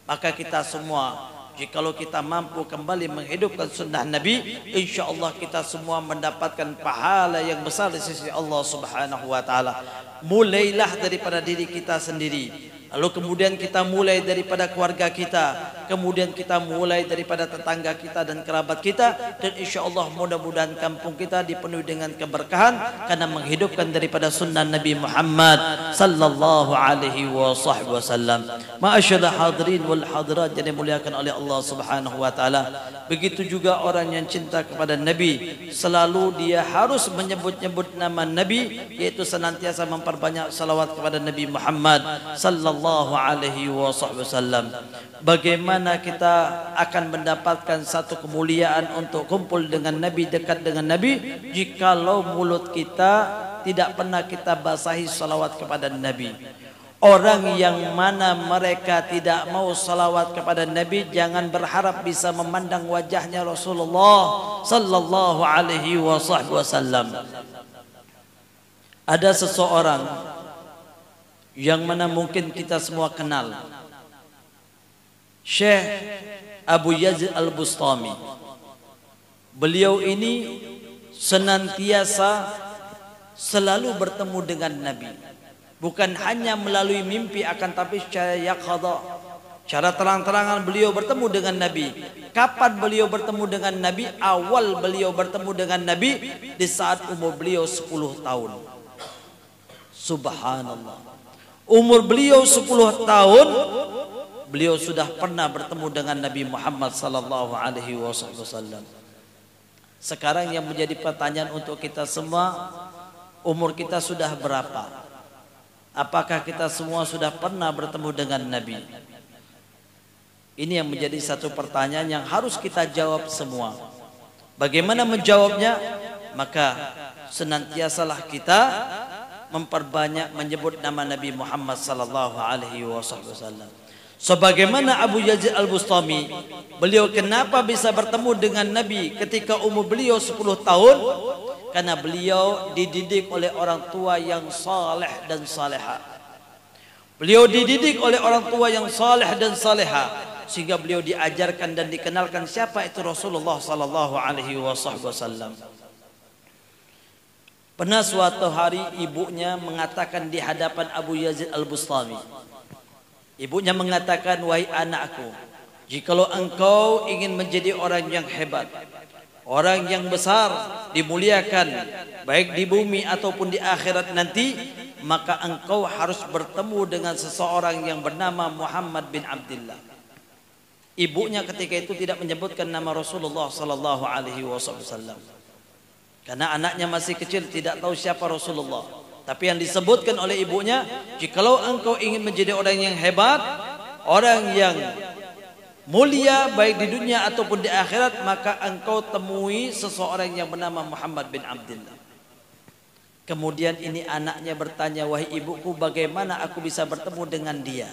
[SPEAKER 1] Maka kita semua, jikalau kita mampu kembali menghidupkan sunnah Nabi, insyaAllah kita semua mendapatkan pahala yang besar di sisi Allah subhanahu wa ta'ala. Mulailah daripada diri kita sendiri, lalu kemudian kita mulai daripada keluarga kita, kemudian kita mulai daripada tetangga kita dan kerabat kita, dan insyaAllah mudah-mudahan kampung kita dipenuhi dengan keberkahan karena menghidupkan daripada sunnah Nabi Muhammad sallallahu alaihi wasallam. Ma'asyiral hadirin wal hadirat yang dimuliakan oleh Allah subhanahu wa ta'ala, begitu juga orang yang cinta kepada Nabi, selalu dia harus menyebut-nyebut nama Nabi, yaitu senantiasa memperbanyak salawat kepada Nabi Muhammad sallallahu alaihi wasallam. Bagaimana kita akan mendapatkan satu kemuliaan untuk kumpul dengan Nabi, dekat dengan Nabi, jikalau mulut kita tidak pernah kita basahi salawat kepada Nabi. Orang yang mana mereka tidak mau salawat kepada Nabi, jangan berharap bisa memandang wajahnya Rasulullah sallallahu alaihi wasallam. Ada seseorang yang mana mungkin kita semua kenal, Syekh Abu Yazid Al-Bustami. Beliau ini senantiasa selalu bertemu dengan Nabi, bukan hanya melalui mimpi, akan tapi secara yaqadha, cara terang-terangan beliau bertemu dengan Nabi. Kapan beliau bertemu dengan Nabi? Awal beliau bertemu dengan Nabi di saat umur beliau 10 tahun. Subhanallah. Umur beliau 10 tahun, beliau sudah pernah bertemu dengan Nabi Muhammad sallallahu alaihi wasallam. Sekarang yang menjadi pertanyaan untuk kita semua, umur kita sudah berapa? Apakah kita semua sudah pernah bertemu dengan Nabi? Ini yang menjadi satu pertanyaan yang harus kita jawab semua. Bagaimana menjawabnya? Maka senantiasalah kita memperbanyak menyebut nama Nabi Muhammad sallallahu alaihi wasallam. Sebagaimana Abu Yazid Al-Bustami, beliau kenapa bisa bertemu dengan Nabi ketika umur beliau 10 tahun? Karena beliau dididik oleh orang tua yang saleh dan saleha. Beliau dididik oleh orang tua yang saleh dan saleha, sehingga beliau diajarkan dan dikenalkan siapa itu Rasulullah sallallahu alaihi wasallam. Pernah suatu hari ibunya mengatakan di hadapan Abu Yazid Al-Bustami, ibunya mengatakan, wahai anakku, jikalau engkau ingin menjadi orang yang hebat, orang yang besar, dimuliakan baik di bumi ataupun di akhirat nanti, maka engkau harus bertemu dengan seseorang yang bernama Muhammad bin Abdullah. Ibunya ketika itu tidak menyebutkan nama Rasulullah sallallahu alaihi wasallam, karena anaknya masih kecil, tidak tahu siapa Rasulullah. Tapi yang disebutkan oleh ibunya, jikalau engkau ingin menjadi orang yang hebat, orang yang mulia baik di dunia ataupun di akhirat, maka engkau temui seseorang yang bernama Muhammad bin Abdullah. Kemudian ini anaknya bertanya, wahai ibuku, bagaimana aku bisa bertemu dengan dia?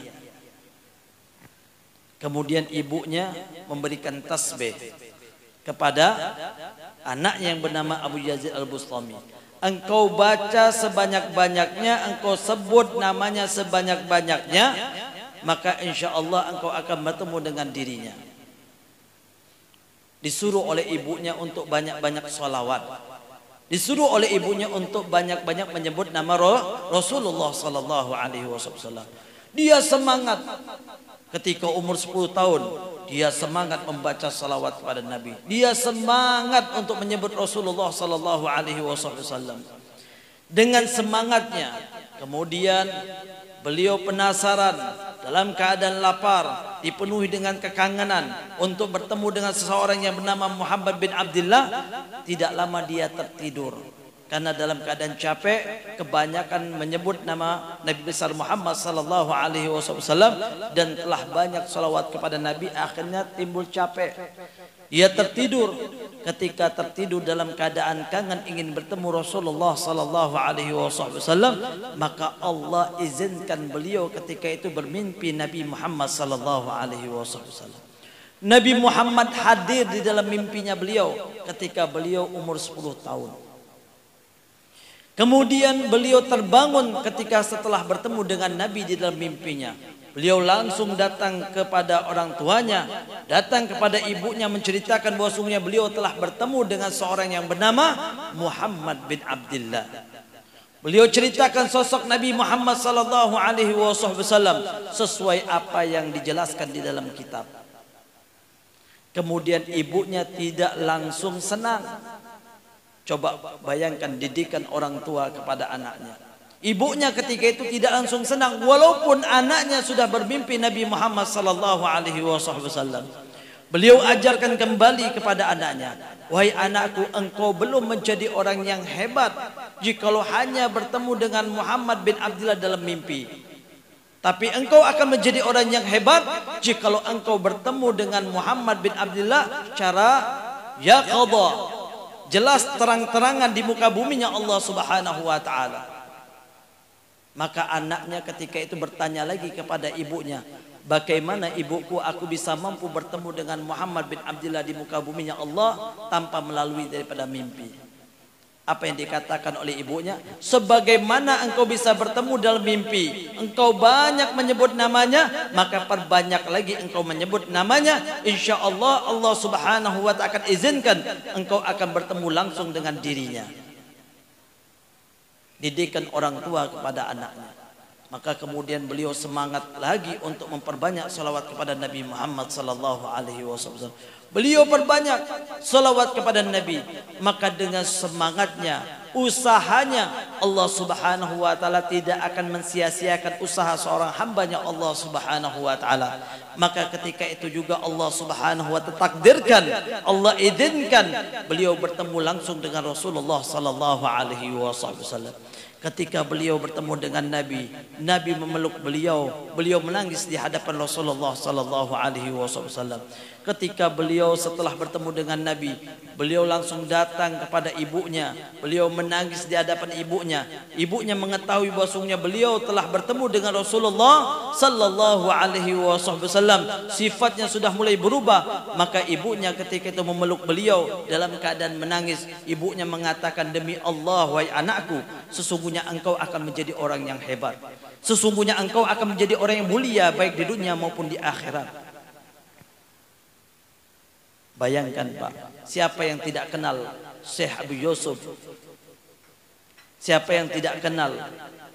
[SPEAKER 1] Kemudian ibunya memberikan tasbih kepada anaknya yang bernama Abu Yazid Al-Bustami. Engkau baca sebanyak-banyaknya, engkau sebut namanya sebanyak-banyaknya, maka insya Allah engkau akan bertemu dengan dirinya. Disuruh oleh ibunya untuk banyak-banyak sholawat, disuruh oleh ibunya untuk banyak-banyak menyebut nama Rasulullah sallallahu alaihi wasallam. Dia semangat ketika umur 10 tahun, dia semangat membaca salawat kepada Nabi. Dia semangat untuk menyebut Rasulullah sallallahu alaihi wasallam. Dengan semangatnya, kemudian beliau penasaran, dalam keadaan lapar, dipenuhi dengan kekangenan untuk bertemu dengan seseorang yang bernama Muhammad bin Abdullah. Tidak lama dia tertidur, karena dalam keadaan capek, kebanyakan menyebut nama Nabi besar Muhammad sallallahu alaihi wasallam dan telah banyak salawat kepada Nabi, akhirnya timbul capek. Dia tertidur. Ketika tertidur dalam keadaan kangen ingin bertemu Rasulullah sallallahu alaihi wasallam, maka Allah izinkan beliau ketika itu bermimpi Nabi Muhammad sallallahu alaihi wasallam. Nabi Muhammad hadir di dalam mimpinya beliau ketika beliau umur 10 tahun. Kemudian beliau terbangun ketika setelah bertemu dengan Nabi di dalam mimpinya. Beliau langsung datang kepada orang tuanya, datang kepada ibunya menceritakan bahwa sungguhnya beliau telah bertemu dengan seorang yang bernama Muhammad bin Abdullah. Beliau ceritakan sosok Nabi Muhammad sallallahu alaihi wasallam sesuai apa yang dijelaskan di dalam kitab. Kemudian ibunya tidak langsung senang. Coba bayangkan didikan orang tua kepada anaknya. Ibunya ketika itu tidak langsung senang, walaupun anaknya sudah bermimpi Nabi Muhammad sallallahu alaihi wasallam. Beliau ajarkan kembali kepada anaknya, wahai anakku, engkau belum menjadi orang yang hebat jikalau hanya bertemu dengan Muhammad bin Abdullah dalam mimpi. Tapi engkau akan menjadi orang yang hebat jikalau engkau bertemu dengan Muhammad bin Abdullah cara yaqadha, jelas terang-terangan di muka buminya Allah subhanahu wa ta'ala. Maka anaknya ketika itu bertanya lagi kepada ibunya, bagaimana ibuku aku bisa mampu bertemu dengan Muhammad bin Abdullah di muka buminya Allah tanpa melalui daripada mimpi? Apa yang dikatakan oleh ibunya? Sebagaimana engkau bisa bertemu dalam mimpi, engkau banyak menyebut namanya, maka perbanyak lagi engkau menyebut namanya. Insya Allah Allah subhanahu wa ta'ala akan izinkan engkau akan bertemu langsung dengan dirinya. Didikan orang tua kepada anaknya. Maka kemudian beliau semangat lagi untuk memperbanyak salawat kepada Nabi Muhammad sallallahu alaihi wasallam. Beliau perbanyak salawat kepada Nabi. Maka dengan semangatnya, usahanya, Allah subhanahu wa ta'ala tidak akan mensia-siakan usaha seorang hambanya Allah subhanahu wa ta'ala. Maka ketika itu juga Allah subhanahu wa ta'ala takdirkan, Allah izinkan beliau bertemu langsung dengan Rasulullah sallallahu alaihi wasallam. Ketika beliau bertemu dengan Nabi, Nabi memeluk beliau, beliau menangis di hadapan Rasulullah sallallahu alaihi wasallam. Ketika beliau setelah bertemu dengan Nabi, beliau langsung datang kepada ibunya. Beliau menangis di hadapan ibunya. Ibunya mengetahui bahwasanya beliau telah bertemu dengan Rasulullah sallallahu alaihi wasallam. Sifatnya sudah mulai berubah. Maka ibunya ketika itu memeluk beliau dalam keadaan menangis. Ibunya mengatakan, demi Allah wahai anakku, sesungguhnya engkau akan menjadi orang yang hebat. Sesungguhnya engkau akan menjadi orang yang mulia baik di dunia maupun di akhirat. Bayangkan Pak, siapa yang tidak kenal Syekh Abu Yusuf? Siapa yang tidak kenal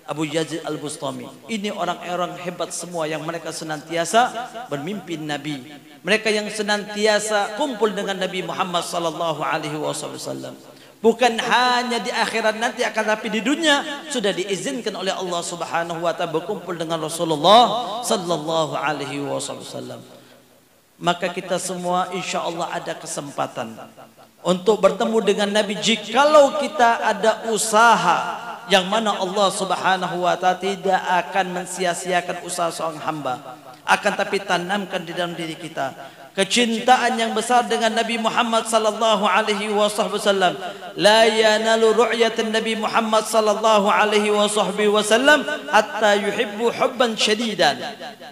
[SPEAKER 1] Abu Yazid Al-Bustami? Ini orang-orang hebat semua yang mereka senantiasa bermimpin Nabi. Mereka yang senantiasa kumpul dengan Nabi Muhammad sallallahu alaihi wasallam. Bukan hanya di akhirat nanti, akan tapi di dunia sudah diizinkan oleh Allah Subhanahu wa taala berkumpul dengan Rasulullah sallallahu alaihi wasallam. Maka kita semua insya Allah ada kesempatan untuk bertemu dengan Nabi jikalau kita ada usaha yang mana Allah Subhanahu wa taala tidak akan mensia-siakan usaha seorang hamba, akan tapi tanamkan di dalam diri kita kecintaan yang besar dengan Nabi Muhammad sallallahu alaihi wasallam. La yanalu ru'yatan Nabi Muhammad sallallahu alaihi wasallam hatta yuhibbu hubban syadidan.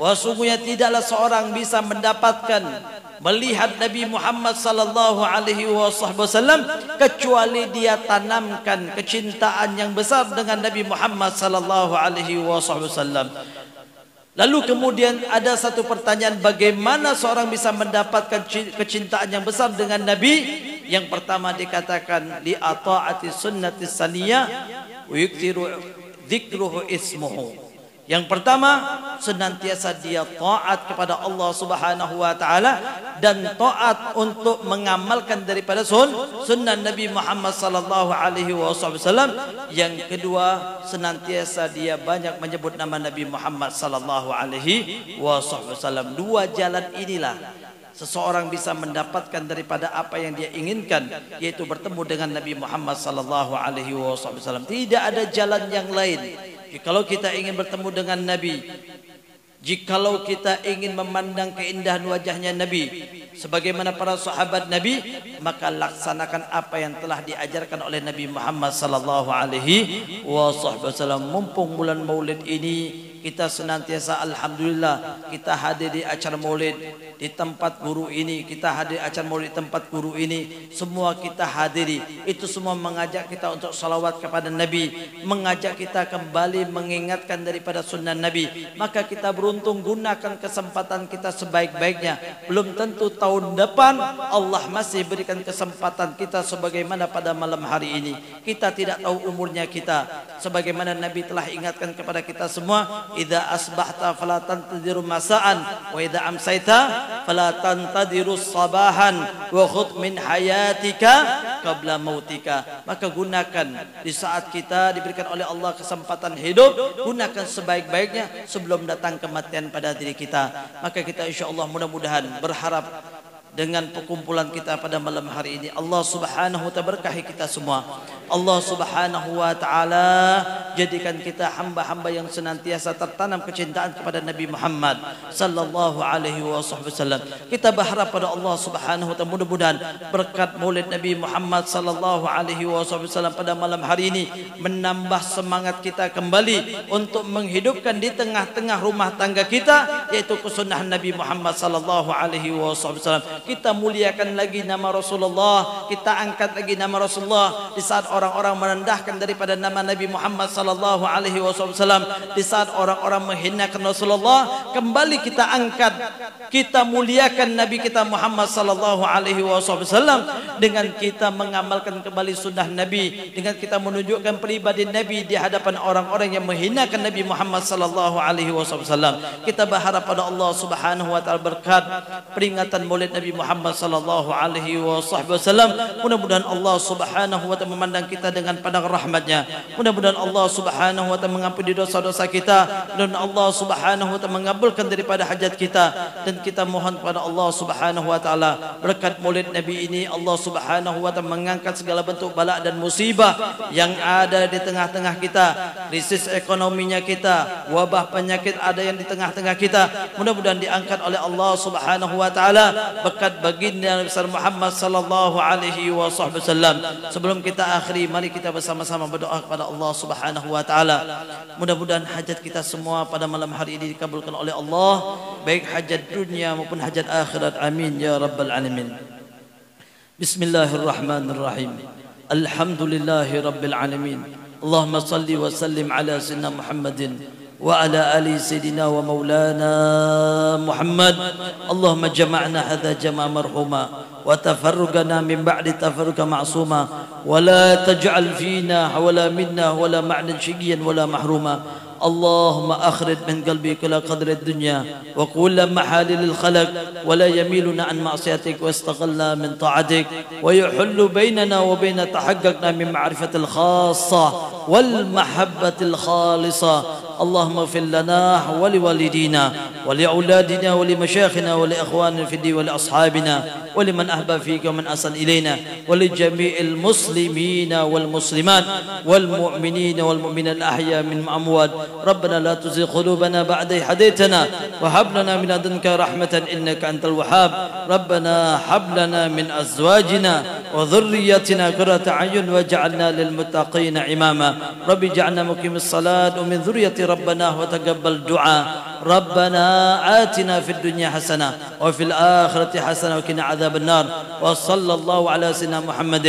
[SPEAKER 1] Sesungguhnya tidaklah seorang bisa mendapatkan melihat Nabi Muhammad sallallahu alaihi wasallam kecuali dia tanamkan kecintaan yang besar dengan Nabi Muhammad sallallahu alaihi wasallam. Lalu kemudian ada satu pertanyaan, bagaimana seorang bisa mendapatkan kecintaan yang besar dengan Nabi? Yang pertama dikatakan li ata'ati sunnati saniyah wa yuktiru dzikruhu ismuhu. Yang pertama, senantiasa dia taat kepada Allah Subhanahu wa taala dan taat untuk mengamalkan daripada sunnah Nabi Muhammad sallallahu alaihi wasallam. Yang kedua, senantiasa dia banyak menyebut nama Nabi Muhammad sallallahu alaihi wasallam. Dua jalan inilah seseorang bisa mendapatkan daripada apa yang dia inginkan, yaitu bertemu dengan Nabi Muhammad sallallahu alaihi wasallam. Tidak ada jalan yang lain. Jikalau kita ingin bertemu dengan Nabi, jikalau kita ingin memandang keindahan wajahnya Nabi sebagaimana para sahabat Nabi, maka laksanakan apa yang telah diajarkan oleh Nabi Muhammad sallallahu alaihi wasallam. Mumpung bulan Maulid ini, kita senantiasa alhamdulillah kita hadir di acara Maulid di tempat guru ini, kita hadir acara Maulid di tempat guru ini, semua kita hadiri. Itu semua mengajak kita untuk salawat kepada Nabi, mengajak kita kembali mengingatkan daripada sunnah Nabi. Maka kita beruntung, gunakan kesempatan kita sebaik-baiknya. Belum tentu tahun depan Allah masih berikan kesempatan kita sebagaimana pada malam hari ini. Kita tidak tahu umurnya kita. Sebagaimana Nabi telah ingatkan kepada kita semua, idza asbahta fala tantadiru masaan wa idza amsayta fala tantadiru sabahan wa khudh min hayatika qabla mautika. Maka gunakan di saat kita diberikan oleh Allah kesempatan hidup, gunakan sebaik-baiknya sebelum datang kematian pada diri kita. Maka kita insyaallah mudah-mudahan berharap dengan perkumpulan kita pada malam hari ini, Allah Subhanahu wa taala berkahi kita semua. Allah Subhanahu wa taala jadikan kita hamba-hamba yang senantiasa tertanam kecintaan kepada Nabi Muhammad sallallahu alaihi wasallam. Kita berharap pada Allah Subhanahu wa taala mudah-mudahan berkat Maulid Nabi Muhammad sallallahu alaihi wasallam pada malam hari ini menambah semangat kita kembali untuk menghidupkan di tengah-tengah rumah tangga kita yaitu kesunahan Nabi Muhammad sallallahu alaihi wasallam. Kita muliakan lagi nama Rasulullah, kita angkat lagi nama Rasulullah di saat orang-orang merendahkan daripada nama Nabi Muhammad sallallahu alaihi wasallam, di saat orang-orang menghinakan Rasulullah, kembali kita angkat, kita muliakan Nabi kita Muhammad sallallahu alaihi wasallam dengan kita mengamalkan kembali sunnah Nabi, dengan kita menunjukkan pribadi Nabi di hadapan orang-orang yang menghinakan Nabi Muhammad sallallahu alaihi wasallam. Kita berharap pada Allah Subhanahu wa taala berkat peringatan Maulid Nabi Muhammad sallallahu alaihi wasallam. Mudah-mudahan Allah Subhanahu wa taala memandang kita dengan pandangan rahmatnya. Mudah-mudahan Allah Subhanahu wa taala mengampuni dosa-dosa kita, dan Allah Subhanahu wa taala mengabulkan daripada hajat kita. Dan kita mohon kepada Allah Subhanahu wa taala berkat Maulid Nabi ini, Allah Subhanahu wa taala mengangkat segala bentuk bala dan musibah yang ada di tengah-tengah kita, krisis ekonominya kita, wabah penyakit ada yang di tengah-tengah kita, mudah-mudahan diangkat oleh Allah Subhanahu wa taala. berkat baginda Nabi besar Muhammad sallallahu alaihi wasallam. Sebelum kita akhiri, mari kita bersama-sama berdoa kepada Allah Subhanahu wa taala. Mudah-mudahan hajat kita semua pada malam hari ini dikabulkan oleh Allah, baik hajat dunia maupun hajat akhirat. Amin ya rabbal alamin. Bismillahirrahmanirrahim. Alhamdulillahi rabbil alamin. Allahumma salli wa sallim ala sayyidina Muhammadin وعلى آل سيدنا ومولانا محمد. اللهم جمعنا هذا جمع مرحوما وتفرقنا من بعد تفرق معصوما ولا تجعل فينا ولا منا ولا معنا شقيا ولا محروما. اللهم أخرج من قلبي كل قدر الدنيا وكل محالل الخلق ولا يميلنا عن معصيتك واستغلنا من طاعتك ويحل بيننا وبين تحققنا من معرفة الخاصة والمحبة الخالصة. اللهم اغفر لنا ولوالدينا ولأولادنا ولمشايخنا ولإخواننا في الدين ولأصحابنا ولمن أحبب فيك ومن أحسن إلينا ولجميع المسلمين والمسلمات والمؤمنين والمؤمنات الأحياء من الأموات. ربنا لا تزغ قلوبنا بعد إذ هديتنا وهب لنا من لدنك رحمة إنك أنت الوهاب. ربنا هب لنا من أزواجنا وذريتنا قرة أعين واجعلنا للمتقين إماما. رب اجعلنا مقيم الصلاة ومن ذرية ربنا وتقبل دعاء. ربنا آتنا في الدنيا حسنة وفي الآخرة حسنة وقنا عذاب النار. وصلى الله على سيدنا محمد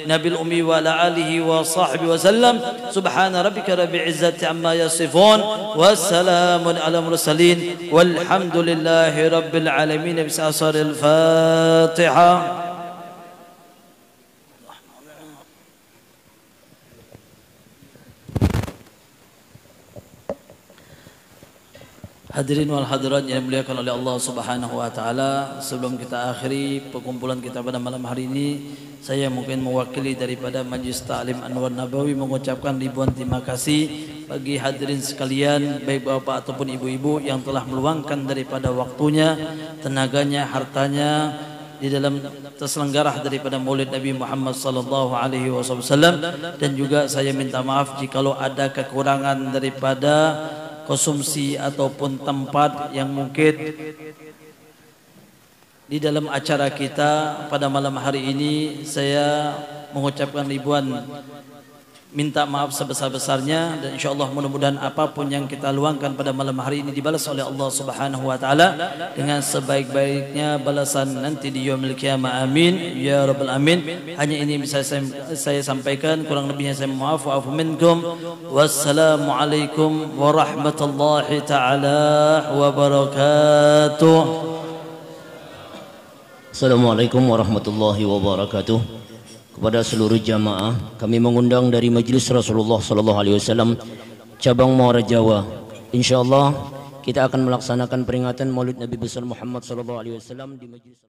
[SPEAKER 1] نبي الأمي وعلى آله وصحبه وسلم. سبحان ربك رب العزة عما يصفون والسلام على المرسلين والحمد لله رب العالمين. بأسر الفاتحة. Hadirin wal hadirat yang dimuliakan oleh Allah Subhanahu wa taala, sebelum kita akhiri perkumpulan kita pada malam hari ini, saya mungkin mewakili daripada Majlis Ta'lim Anwar Nabawi mengucapkan ribuan terima kasih bagi hadirin sekalian, baik bapak ataupun ibu-ibu yang telah meluangkan daripada waktunya, tenaganya, hartanya di dalam terselenggarah daripada Maulid Nabi Muhammad sallallahu alaihi wasallam. Dan juga saya minta maaf jikalau ada kekurangan daripada konsumsi ataupun tempat yang mungkin di dalam acara kita pada malam hari ini. Saya mengucapkan ribuan minta maaf sebesar-besarnya, dan insyaallah mudah-mudahan apapun yang kita luangkan pada malam hari ini dibalas oleh Allah Subhanahu wa taala dengan sebaik-baiknya balasan nanti di yaumil qiyamah. Amin ya rabbal alamin. Hanya ini bisa saya sampaikan, kurang lebihnya saya maaf. Wa'afu minkum. Wassalamualaikum warahmatullahi taala wabarakatuh.
[SPEAKER 2] Assalamualaikum warahmatullahi wabarakatuh. Kepada seluruh jamaah, kami mengundang dari Majelis Rasulullah sallallahu alaihi wasallam cabang Muara Jawa. Insyaallah kita akan melaksanakan peringatan Maulid Nabi besar Muhammad sallallahu alaihi wasallam di Majelis